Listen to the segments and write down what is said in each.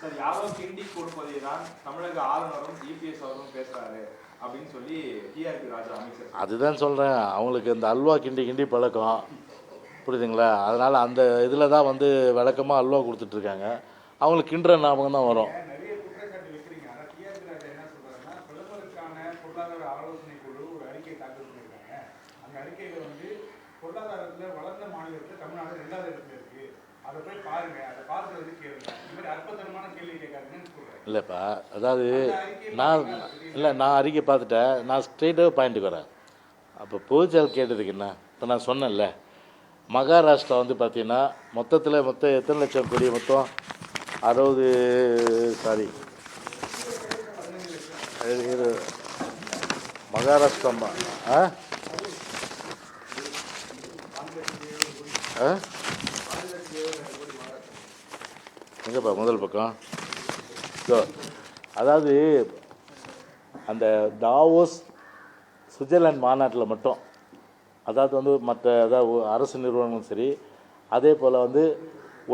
Sir யாரோ கிண்டி கொடுப்பதை தான் தமிழக ஆளுநரும் இபிஎஸ் அவரும் பேசுறாரு அப்படின்னு சொல்லி டிஆர்பி ராஜா அமைச்சர். அதுதான் சொல்கிறேன், அவங்களுக்கு இந்த அல்வா கிண்டி கிண்டி பழக்கம், புரியுதுங்களா? அதனால் அந்த இதில் தான் வந்து விளக்கமாக அல்வா கொடுத்துட்ருக்காங்க. அவங்களுக்கு கிண்டுற ஞாபகம் தான் வரும். நிறைய குற்றச்சாட்டு வைக்கிறீங்க. ஆனால் டிஆர்பி ராஜா என்ன சொல்கிறாருன்னா, பிரதமருக்கான பொருளாதார ஆலோசனை குழு ஒரு அறிக்கை தாக்கல் பண்ணியிருக்காங்க. அந்த அறிக்கையில் வந்து பொருளாதாரத்தில் வளர்ந்த மாநிலத்தில் தமிழ்நாடு 2வது இடத்துல இருக்குது, அதை போய் பாருங்க, அதை பார்த்து வந்து கேளுங்க. இந்த மாதிரி அற்புதமான கேள்வி கேட்காதுன்னு சொல்கிறேன். இல்லைப்பா, அதாவது நான் அறிக்கை பார்த்துட்டேன். நான் ஸ்ட்ரெயிட்டாக பாயிண்ட்டுக்கு வரேன். அப்போ பொதுச்செயல் கேட்டதுக்கு என்ன, இப்போ நான் சொன்னேன்ல, மகாராஷ்டிரா வந்து பார்த்தீங்கன்னா மொத்தம் எத்தனை லட்சம் கோடி? மொத்தம் 60 மகாராஷ்டிரா எங்கப்பா முதல் பக்கம்? அதாவது அந்த டாவோஸ் சுவிட்சர்லாந்து மாநாட்டில் மட்டும், அதாவது வந்து மற்ற அதாவது அரசு நிறுவனங்களும் சரி, அதே போல் வந்து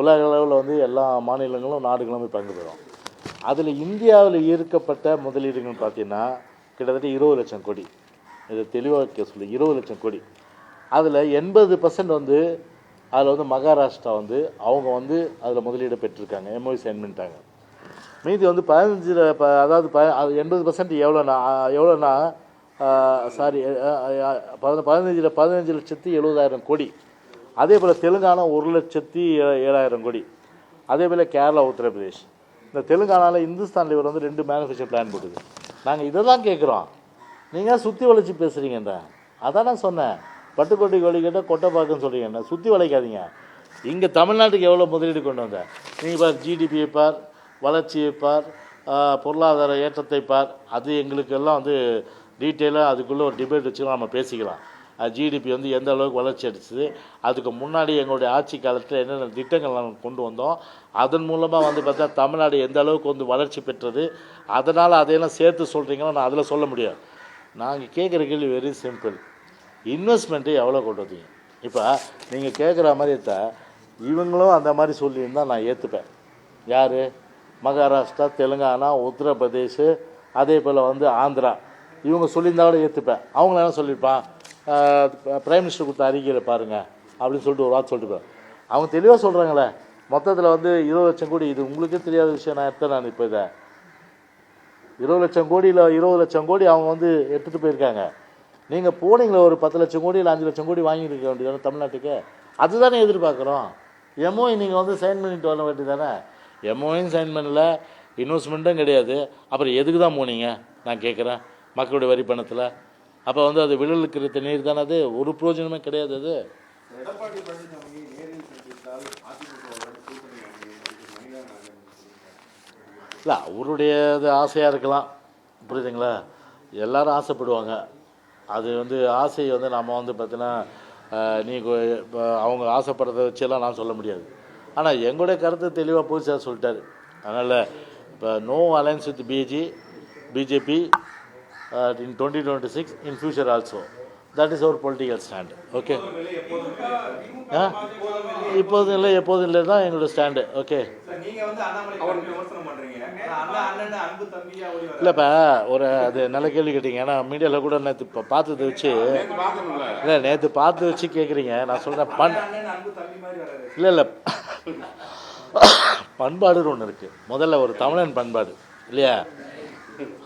உலக அளவில் வந்து எல்லா மாநிலங்களும் நாடுகளும் போய் பங்கு பெறும். அதில் இந்தியாவில் ஈர்க்கப்பட்ட முதலீடுகள் பார்த்தீங்கன்னா கிட்டத்தட்ட 20 லட்சம் கோடி. இதை தெளிவாக சொல்லி 20 லட்சம் கோடி. அதில் 80% வந்து அதில் வந்து மகாராஷ்டிரா வந்து அவங்க வந்து அதில் முதலீடு பெற்றிருக்காங்க, எம்ஓஐ சைன் பண்ணிட்டாங்க. மீதி வந்து 15 அதாவது 80% எவ்வளோனா 15,70,000 கோடி. அதே போல் தெலுங்கானா 1,07,000 கோடி. அதே போல் கேரளா, உத்தரப்பிரதேஷ். இந்த தெலுங்கானாவில் இந்துஸ்தான் லிவர் வந்து 2 மேனுஃபேக்சர் பிளான் போட்டுது. நாங்கள் இதை தான் கேட்குறோம், நீங்கள் சுற்றி வளைச்சி பேசுகிறீங்கன்ற. அதான் நான் சொன்னேன், பட்டுக்கோட்டை கோழி கேட்டால் கொட்டை பார்க்குன்னு சொல்கிறீங்க, சுற்றி வளைக்காதீங்க. இங்கே தமிழ்நாட்டுக்கு எவ்வளோ முதலீடு கொண்டு வந்தேன் நீங்கள் பார், ஜிடிபியை பார், வளர்ச்சியை பார், பொருளாதார ஏற்றத்தை பார். அது எங்களுக்கெல்லாம் வந்து டீட்டெயிலாக அதுக்குள்ளே ஒரு டிபேட் வச்சுக்கலாம், நம்ம பேசிக்கலாம். ஜிடிபி வந்து எந்த அளவுக்கு வளர்ச்சி அடிச்சுது, அதுக்கு முன்னாடி எங்களுடைய ஆட்சி காலத்தில் என்னென்ன திட்டங்கள் நாங்கள் கொண்டு வந்தோம், அதன் மூலமாக வந்து பார்த்தா தமிழ்நாடு எந்த அளவுக்கு வந்து வளர்ச்சி பெற்றது. அதனால் அதையெல்லாம் சேர்த்து சொல்கிறீங்கன்னா நான் அதில் சொல்ல முடியாது. நாங்கள் கேட்குற கேள்வி வெரி சிம்பிள், இன்வெஸ்ட்மெண்ட்டு எவ்வளோ கொண்டு வந்தீங்க? இப்போ நீங்கள் கேட்குற மாதிரி இவங்களும் அந்த மாதிரி சொல்லியிருந்தால் நான் ஏற்றுப்பேன். யார்? மகாராஷ்டிரா, தெலுங்கானா, உத்தரப்பிரதேஷ், அதே போல் வந்து ஆந்திரா, இவங்க சொல்லியிருந்தா கூட ஏற்றுப்பேன். அவங்கள என்ன சொல்லியிருப்பான், பிரைம் மினிஸ்டர் கொடுத்த அறிக்கையில் பாருங்கள் அப்படின்னு சொல்லிட்டு ஒரு வார்த்தை சொல்லிட்டு அவங்க தெளிவாக சொல்கிறாங்களே, மொத்தத்தில் வந்து 20 லட்சம் கோடி. இது உங்களுக்கே தெரியாத விஷயம். நான் இப்போ இதை 20 லட்சம் கோடியில் 20 லட்சம் கோடி அவங்க வந்து எடுத்துகிட்டு போயிருக்காங்க. நீங்கள் போனீங்களே ஒரு 10 லட்சம் கோடி இல்லை 5 லட்சம் கோடி வாங்கியிருக்க வேண்டியது தமிழ்நாட்டுக்கு. அதுதானே எதிர்பார்க்குறோம். எம்ஓஐ நீங்கள் வந்து சைன் பண்ணிட்டு வர வேண்டியது தானே. எம்ஓஐயும் சைன் பண்ணல, இன்வெஸ்ட்மெண்ட்டும் கிடையாது. அப்புறம் எதுக்கு தான் போனீங்க நான் கேட்குறேன், மக்களுடைய வரி பணத்தில்? அப்போ வந்து அது விழலுக்கு நீர் தானே, அது ஒரு பிரயோஜனமே கிடையாது. அது எடப்பாடி பழனிசாமி நேரில் சந்தித்தால் இல்லை, அவருடைய இது ஆசையாக இருக்கலாம், புரியுதுங்களா? எல்லோரும் ஆசைப்படுவாங்க. அது வந்து ஆசையை வந்து நம்ம வந்து பார்த்தீங்கன்னா நீ அவங்க ஆசைப்படுறத வச்செல்லாம் நான் சொல்ல முடியாது. ஆனால் எங்களுடைய கருத்து தெளிவாக போய் சொல்லிட்டார். அதனால் இப்போ no alliance with BJP in 2026 in future also. That is our political stand. Okay. இப்போதும் இல்லை எப்போதும் இல்லை தான் எங்களோட ஸ்டாண்டு. ஓகே. இல்லைப்பா, ஒரு அது நல்ல கேள்வி கேட்டீங்க. ஏன்னா மீடியாவில் கூட நேற்று இப்போ பார்த்ததை வச்சு இல்லை, நேற்று பார்த்து வச்சு கேட்குறீங்க. நான் சொல்கிறேன் இல்லை பண்பாடுன்னு ஒன்று இருக்குது. முதல்ல ஒரு தமிழன் பண்பாடு இல்லையா,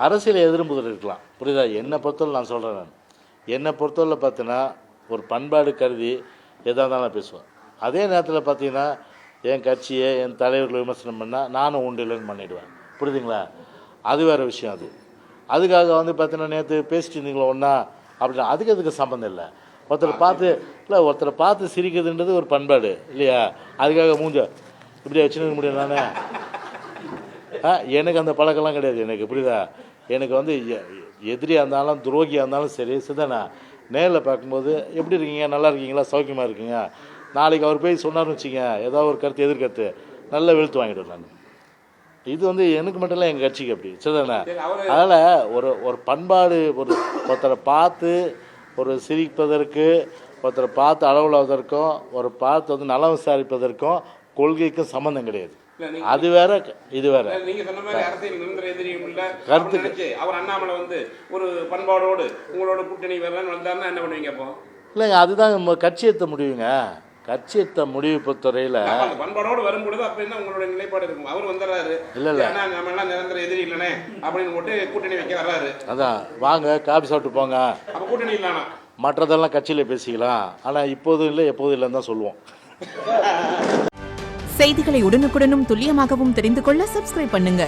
அரசியல் எதிர்ப்புதல் இருக்கலாம், புரியுதா? என்னை பொறுத்தவரை நான் சொல்கிறேன், என்னை பொறுத்தவரை பார்த்தீங்கன்னா ஒரு பண்பாடு கருதி எதாக இருந்தாலும் நான் பேசுவேன். அதே நேரத்தில் பார்த்தீங்கன்னா என் கட்சியை என் தலைவர்களை விமர்சனம் பண்ணால் நானும் உண்டு இல்லைன்னு பண்ணிவிடுவேன், புரியுதுங்களா? அது வேறு விஷயம். அதுக்காக வந்து பார்த்தீங்கன்னா நேற்று பேசிட்டு இருந்தீங்களா ஒன்றா அப்படின்னா அதுக்கு சம்மந்தம் இல்லை. ஒருத்தரை பார்த்து சிரிக்கிறதுன்றது ஒரு பண்பாடு இல்லையா? அதுக்காக மூஞ்ச இப்படியே வச்சுன்னு முடியும் நானே. எனக்கு அந்த பழக்கம்லாம் கிடையாது. எனக்கு புரியுதா? எனக்கு வந்து எதிரியாக இருந்தாலும் துரோகியாக இருந்தாலும் சரி, சிதனா நேரில் பார்க்கும்போது எப்படி இருக்கீங்க, நல்லா இருக்கீங்களா, சௌக்கியமாக இருக்கீங்க, நாளைக்கு அவர் போய் சொன்னார்னு வச்சுங்க ஏதாவது ஒரு கருத்து எதிர்கருத்து நல்லா வெளுத்து வாங்கிடுவேன் நான். இது வந்து எனக்கு மட்டும் இல்லை, எங்கள் கட்சிக்கு அப்படி சிதனா. அதனால் ஒரு பண்பாடு, ஒருத்தரை பார்த்து ஒரு சிரிப்பதற்கு, ஒருத்தரை பார்த்து அளவுவதற்கும், ஒரு பார்த்து வந்து நலம் விசாரிப்பதற்கும் கொள்கைக்கும் சம்மந்தம் கிடையாது. அது வேற இது வேற. நீங்க சொன்ன மாதிரி அரசியல் நிரந்தர எதிரியும் இல்ல கருத்துக்கு அவர் அண்ணாமலை வந்து ஒரு பண்பாடோடு உங்களோட கூட்டணி வரலான்னு வந்தாருன்னா என்ன பண்ணுவீங்க அப்போ? இல்லைங்க, அதுதான் நம்ம கட்சியத்தை முடிவுங்க. கட்சியத்தை முடிவு பொறுத்தவரையில் பண்பாடோடு வரும்பொழுது அப்ப என்ன உங்களோட நிலைப்பாடு இருக்கும்? அவர் வந்துடுறாரு, இல்லை இல்லை நம்ம எல்லாம் நிரந்தர எதிரி இல்லைனே அப்படின்னு போட்டு கூட்டணி வைக்க வர்றாரு. அதான் வாங்க காபி சாப்பிட்டு போங்க, அப்ப கூட்டணி இல்லானா மற்றதெல்லாம் கட்சியில் பேசிக்கலாம். ஆனால் இப்போதும் இல்லை எப்போதும் இல்லைன்னு தான் சொல்லுவோம். செய்திகளை உடனுக்குடனும் துல்லியமாகவும் தெரிந்து கொள்ள சப்ஸ்கிரைப் பண்ணுங்க.